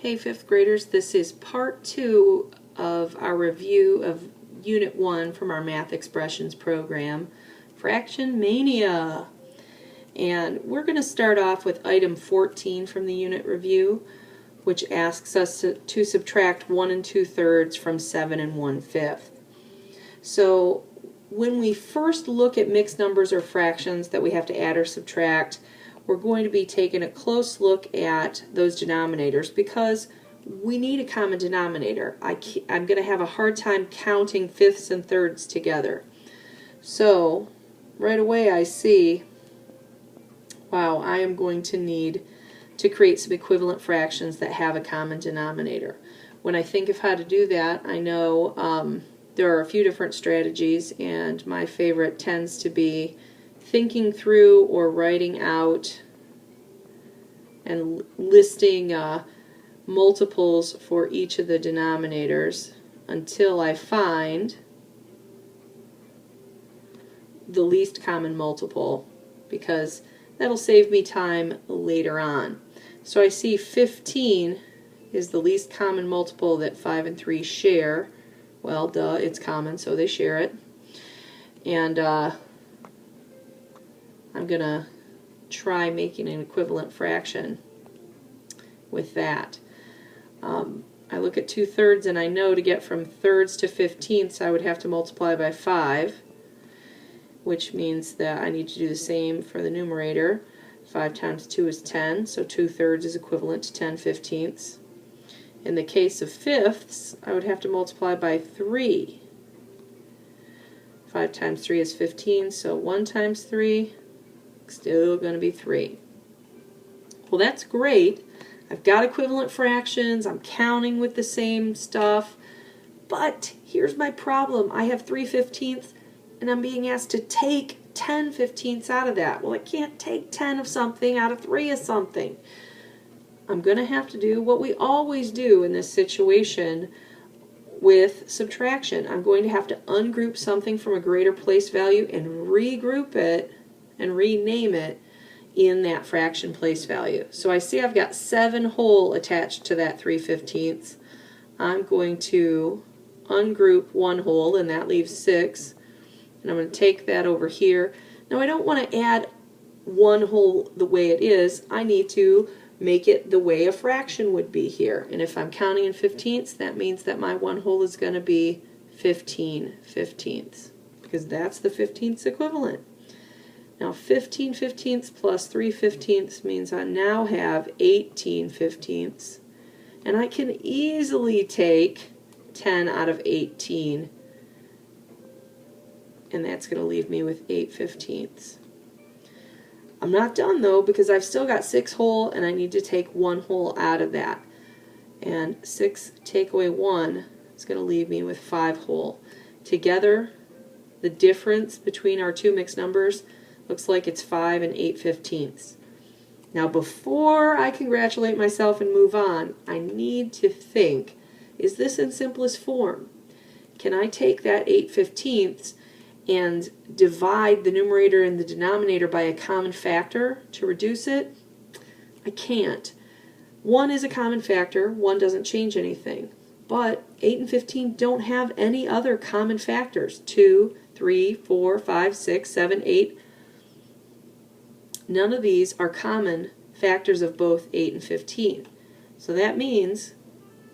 Hey fifth graders, this is part 2 of our review of Unit 1 from our Math Expressions program, Fraction Mania. And we're going to start off with item 14 from the unit review, which asks us to subtract 1 2/3 from 7 1/5. So when we first look at mixed numbers or fractions that we have to add or subtract, we're going to be taking a close look at those denominators because we need a common denominator. I'm going to have a hard time counting fifths and thirds together. So right away I see, wow, I am going to need to create some equivalent fractions that have a common denominator. When I think of how to do that, I know there are a few different strategies, and my favorite tends to be thinking through or writing out and listing multiples for each of the denominators until I find the least common multiple, because that'll save me time later on. So I see 15 is the least common multiple that 5 and 3 share. Well, duh, it's common, so they share it. And I'm going to try making an equivalent fraction with that. I look at 2/3 and I know to get from thirds to 15ths I would have to multiply by 5, which means that I need to do the same for the numerator. 5 times 2 is 10, so 2/3 is equivalent to 10/15. In the case of fifths, I would have to multiply by 3. 5 times 3 is 15, so 1 times 3, still going to be 3. Well, that's great. I've got equivalent fractions, I'm counting with the same stuff, but here's my problem. I have 3/15 and I'm being asked to take 10/15 out of that. Well, I can't take 10 of something out of 3 of something. I'm going to have to do what we always do in this situation with subtraction. I'm going to have to ungroup something from a greater place value and regroup it and rename it in that fraction place value. So I see I've got 7 whole attached to that 3/15. I'm going to ungroup 1 whole, and that leaves 6. And I'm going to take that over here. Now I don't want to add 1 whole the way it is. I need to make it the way a fraction would be here. And if I'm counting in 15ths, that means that my 1 whole is going to be 15/15, because that's the 15ths equivalent. Now 15/15 plus 3/15 means I now have 18/15, and I can easily take 10 out of 18, and that's going to leave me with 8/15. I'm not done though, because I've still got 6 whole and I need to take 1 whole out of that. And 6 take away 1 is going to leave me with 5 whole. Together, the difference between our two mixed numbers looks like it's 5 and 8/15. Now before I congratulate myself and move on, I need to think, is this in simplest form? Can I take that 8/15 and divide the numerator and the denominator by a common factor to reduce it? I can't. 1 is a common factor, 1 doesn't change anything. But 8 and 15 don't have any other common factors. 2, 3, 4, 5, 6, 7, 8. None of these are common factors of both 8 and 15. So that means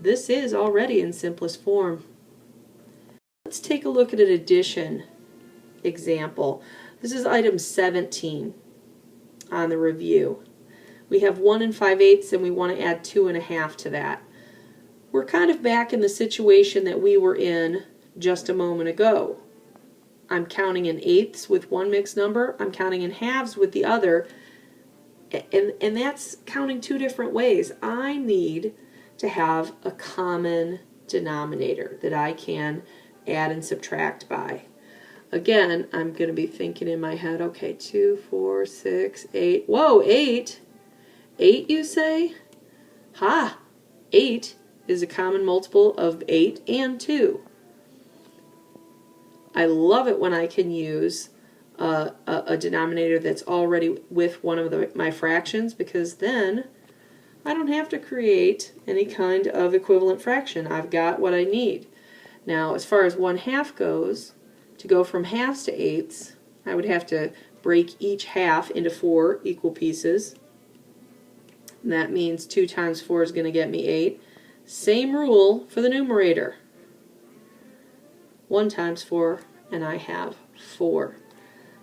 this is already in simplest form. Let's take a look at an addition example. This is item 17 on the review. We have 1 5/8 and we want to add 2 1/2 to that. We're kind of back in the situation that we were in just a moment ago. I'm counting in eighths with one mixed number, I'm counting in halves with the other, and that's counting 2 different ways. I need to have a common denominator that I can add and subtract by. Again, I'm going to be thinking in my head, okay, 2, 4, 6, 8. Whoa, 8? 8, you say? Ha! 8 is a common multiple of 8 and 2. I love it when I can use a denominator that's already with one of my fractions, because then I don't have to create any kind of equivalent fraction. I've got what I need. Now, as far as 1/2 goes, to go from halves to eighths, I would have to break each half into 4 equal pieces. And that means 2 times 4 is going to get me 8. Same rule for the numerator. 1 times 4, and I have 4.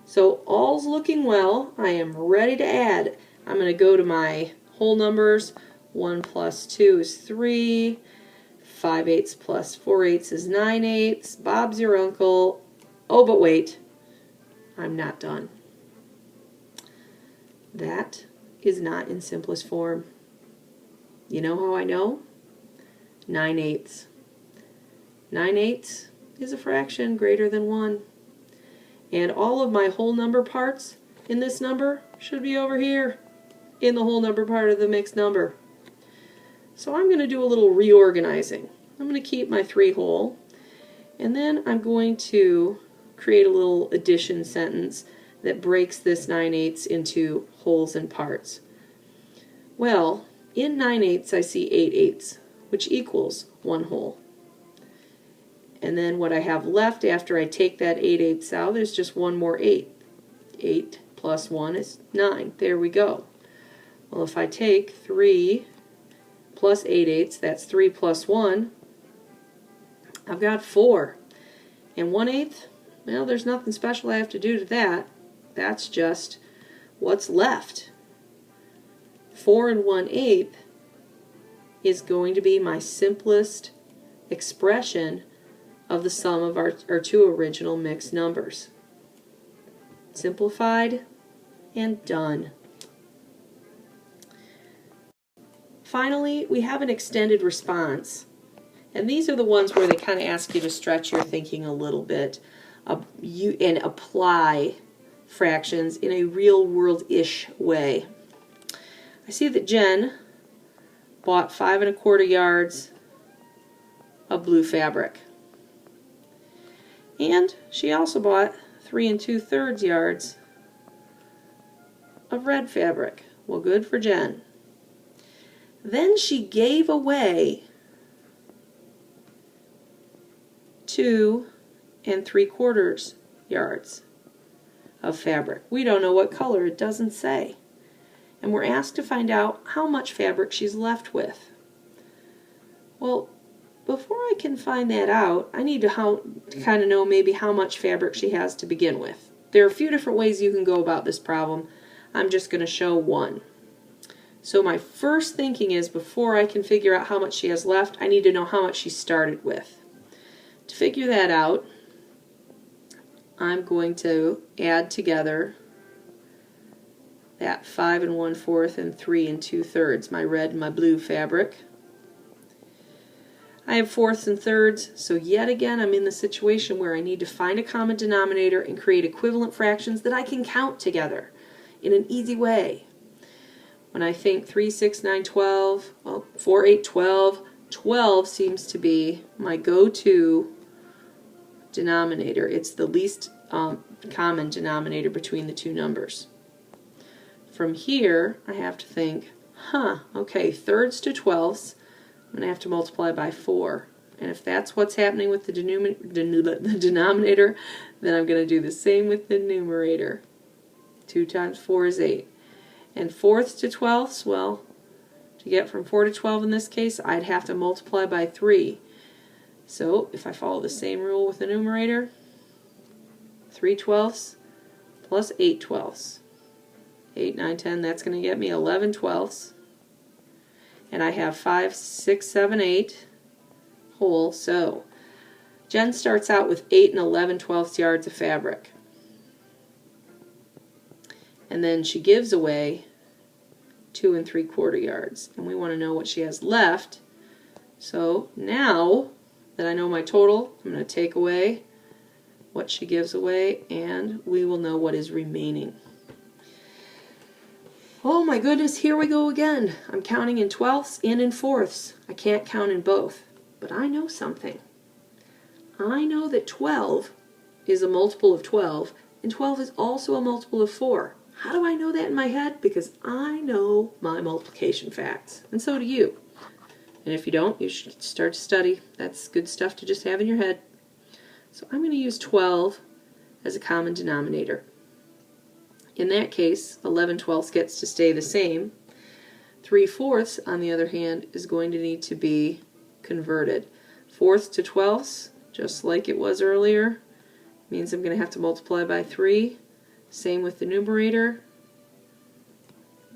So all's looking well. I am ready to add. I'm going to go to my whole numbers. 1 plus 2 is 3. 5/8 plus 4/8 is 9/8. Bob's your uncle. Oh, but wait. I'm not done. That is not in simplest form. You know how I know? 9/8. 9/8 is a fraction greater than 1. And all of my whole number parts in this number should be over here in the whole number part of the mixed number. So I'm going to do a little reorganizing. I'm going to keep my 3 whole, and then I'm going to create a little addition sentence that breaks this 9/8 into wholes and parts. Well, in 9/8 I see 8/8, which equals 1 whole. And then what I have left after I take that 8/8 out is just one more 8. 8 plus 1 is 9. There we go. Well, if I take 3 plus 8/8, that's 3 plus 1, I've got 4. And 1/8, well, there's nothing special I have to do to that. That's just what's left. 4 and 1/8 is going to be my simplest expression of the sum of our 2 original mixed numbers. Simplified and done. Finally, we have an extended response. And these are the ones where they kind of ask you to stretch your thinking a little bit and apply fractions in a real world-ish way. I see that Jen bought 5 1/4 yards of blue fabric. And she also bought 3 2/3 yards of red fabric. Well, good for Jen. Then she gave away 2 3/4 yards of fabric. We don't know what color, it doesn't say. And we're asked to find out how much fabric she's left with. Well, before I can find that out, I need to kind of know maybe how much fabric she has to begin with. There are a few different ways you can go about this problem. I'm just going to show one. So my first thinking is, before I can figure out how much she has left, I need to know how much she started with. To figure that out, I'm going to add together that 5 1/4 and 3 2/3, my red and my blue fabric. I have fourths and thirds, so yet again I'm in the situation where I need to find a common denominator and create equivalent fractions that I can count together in an easy way. When I think 3, 6, 9, 12, well, 4, 8, 12, 12 seems to be my go-to denominator. It's the least common denominator between the two numbers. From here, I have to think, okay, thirds to twelfths, I'm going to have to multiply by 4. And if that's what's happening with the denominator, then I'm going to do the same with the numerator. 2 times 4 is 8. And fourths to twelfths, well, to get from 4 to 12 in this case, I'd have to multiply by 3. So if I follow the same rule with the numerator, 3 twelfths plus 8 twelfths. 8, 9, 10, that's going to get me 11 twelfths. And I have 5, 6, 7, 8 whole. So Jen starts out with 8 and 11 twelfths yards of fabric. And then she gives away 2 3/4 yards. And we want to know what she has left. So now that I know my total, I'm going to take away what she gives away, and we will know what is remaining. Oh my goodness, here we go again. I'm counting in twelfths and in fourths. I can't count in both, but I know something. I know that 12 is a multiple of 12, and 12 is also a multiple of 4. How do I know that in my head? Because I know my multiplication facts, and so do you. And if you don't, you should start to study. That's good stuff to just have in your head. So I'm going to use 12 as a common denominator. In that case, 11/12 gets to stay the same. 3/4, on the other hand, is going to need to be converted. 4ths to 12ths, just like it was earlier, means I'm going to have to multiply by 3. Same with the numerator,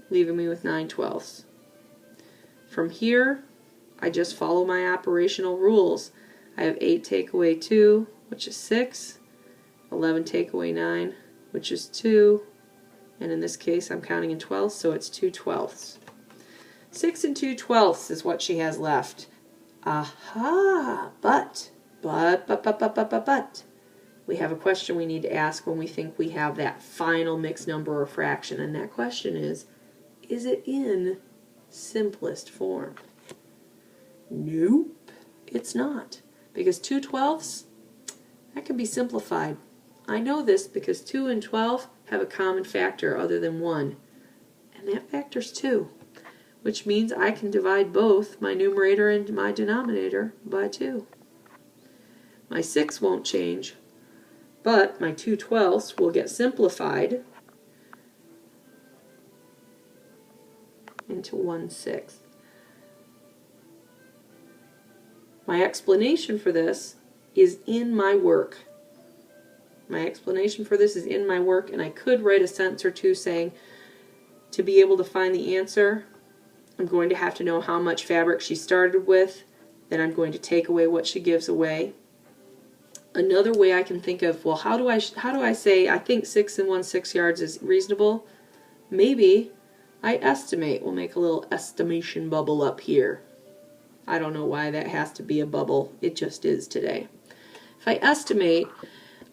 leaving me with 9/12. From here, I just follow my operational rules. I have 8 take away 2, which is 6. 11 take away 9, which is 2. And in this case, I'm counting in 12ths, so it's 2/12. 6 and 2/12 is what she has left. Aha! But, we have a question we need to ask when we think we have that final mixed number or fraction, and that question is it in simplest form? Nope, it's not. Because 2/12, that can be simplified. I know this because 2 and 12 have a common factor other than 1. And that factor's 2. Which means I can divide both my numerator and my denominator by 2. My 6 won't change, but my 2/12 will get simplified into 1/6. My explanation for this is in my work. My explanation for this is in my work, and I could write a sentence or two saying, to be able to find the answer, I'm going to have to know how much fabric she started with, then I'm going to take away what she gives away. Another way I can think of, well, how do I say I think 6 and 1/6 yards is reasonable? Maybe I estimate. We'll make a little estimation bubble up here. I don't know why that has to be a bubble. It just is today. If I estimate,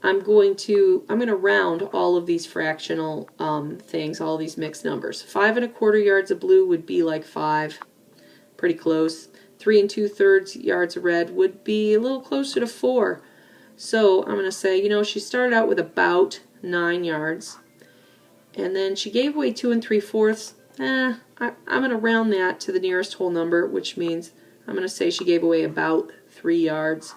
I'm going to round all of these fractional things, all these mixed numbers. 5 1/4 yards of blue would be like 5, pretty close. 3 2/3 yards of red would be a little closer to 4. So I'm going to say, you know, she started out with about 9 yards, and then she gave away 2 3/4. I'm going to round that to the nearest whole number, which means I'm going to say she gave away about 3 yards,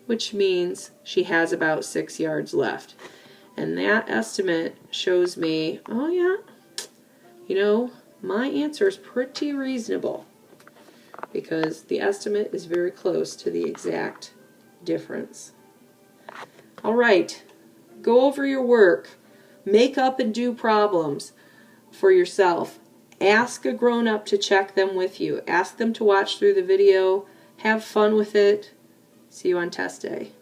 which means she has about 6 yards left. And that estimate shows me, oh yeah, you know, my answer is pretty reasonable because the estimate is very close to the exact difference. All right, go over your work. Make up and do problems for yourself. Ask a grown-up to check them with you. Ask them to watch through the video. Have fun with it. See you on test day.